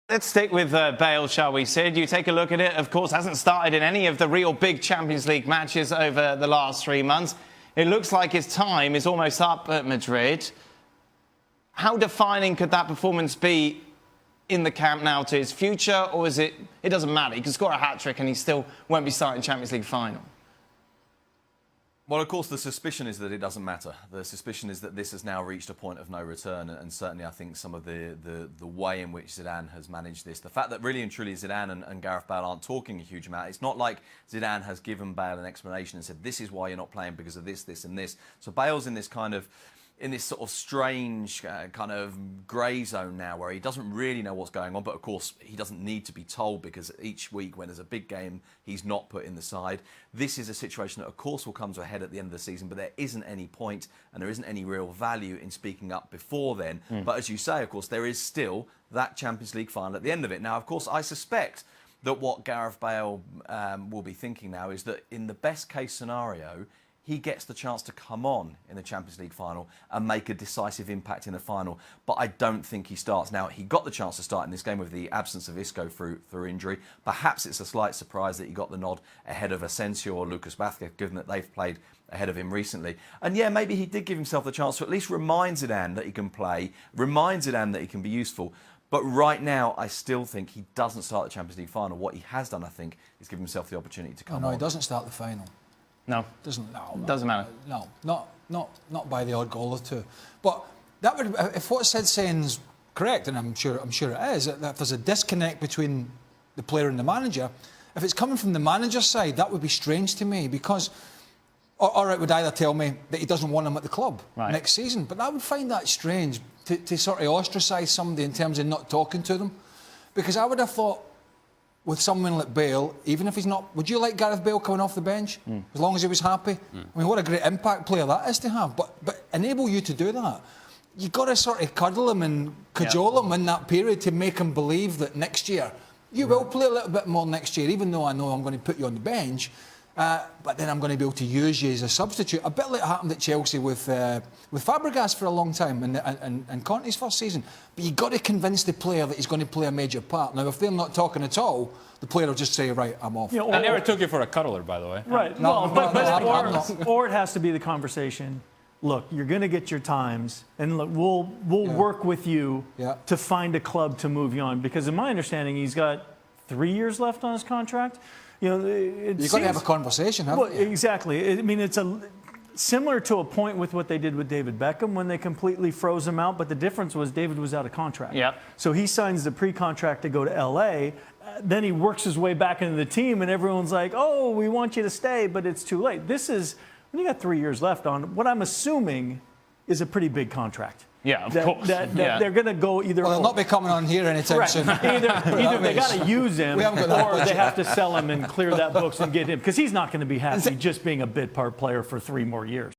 Let's stick with Bale, shall we, Sid? You take a look at it. Of course, hasn't started in any of the real big Champions League matches over the last 3 months. It looks like his time is almost up at Madrid. How defining could that performance be in the Camp Nou to his future? Or is it doesn't matter? He can score a hat-trick and he still won't be starting Champions League final. Well, of course, the suspicion is that it doesn't matter. The suspicion is that this has now reached a point of no return, and certainly I think some of the way in which Zidane has managed this, the fact that really and truly Zidane and Gareth Bale aren't talking a huge amount. It's not like Zidane has given Bale an explanation and said, this is why you're not playing because of this, this and this. So Bale's in this sort of strange kind of grey zone now where he doesn't really know what's going on, but of course he doesn't need to be told because each week when there's a big game he's not put in the side. This is a situation that of course will come to a head at the end of the season, but there isn't any point and there isn't any real value in speaking up before then. But as you say, of course, there is still that Champions League final at the end of it. Now, of course, I suspect that what Gareth Bale will be thinking now is that in the best case scenario, he gets the chance to come on in the Champions League final and make a decisive impact in the final. But I don't think he starts. Now, he got the chance to start in this game with the absence of Isco through injury. Perhaps it's a slight surprise that he got the nod ahead of Asensio or Lucas Vázquez, given that they've played ahead of him recently. And yeah, maybe he did give himself the chance to at least remind Zidane that he can play, remind Zidane that he can be useful. But right now, I still think he doesn't start the Champions League final. What he has done, I think, is give himself the opportunity to come on. No, he doesn't start the final. No, doesn't matter. No, not by the odd goal or two. But that would, if what Sid's saying is correct, and I'm sure it is, that if there's a disconnect between the player and the manager, if it's coming from the manager's side, that would be strange to me because, or it would either tell me that he doesn't want him at the club next season. But I would find that strange to sort of ostracise somebody in terms of not talking to them, because I would have thought, with someone like Bale, even if he's not... Would you like Gareth Bale coming off the bench? As long as he was happy? I mean, what a great impact player that is to have. But enable you to do that, you've got to sort of cuddle him and cajole him in that period to make him believe that next year, you will play a little bit more next year, even though I know I'm going to put you on the bench. But then I'm going to be able to use you as a substitute. A bit like it happened at Chelsea with Fabregas for a long time and Conte's first season. But you've got to convince the player that he's going to play a major part. Now, if they're not talking at all, the player will just say, right, I'm off. You know, I never took you for a cuddler, by the way. Right. Or it has to be the conversation. Look, you're going to get your times, and look, we'll work with you to find a club to move you on. Because in my understanding, he's got 3 years left on his contract. You know, you've got to have a conversation, haven't you? Exactly. I mean, it's similar to a point with what they did with David Beckham when they completely froze him out, but the difference was David was out of contract. Yep. So he signs the pre-contract to go to L.A., then he works his way back into the team, and everyone's like, oh, we want you to stay, but it's too late. This is, when you got 3 years left on, what I'm assuming is a pretty big contract. Yeah, of course. They're going to go either. Well, they'll not be coming on here anytime soon. Either they got to use him, or they have to sell him and clear that books and get him, because he's not going to be happy just being a bit part player for 3 more years.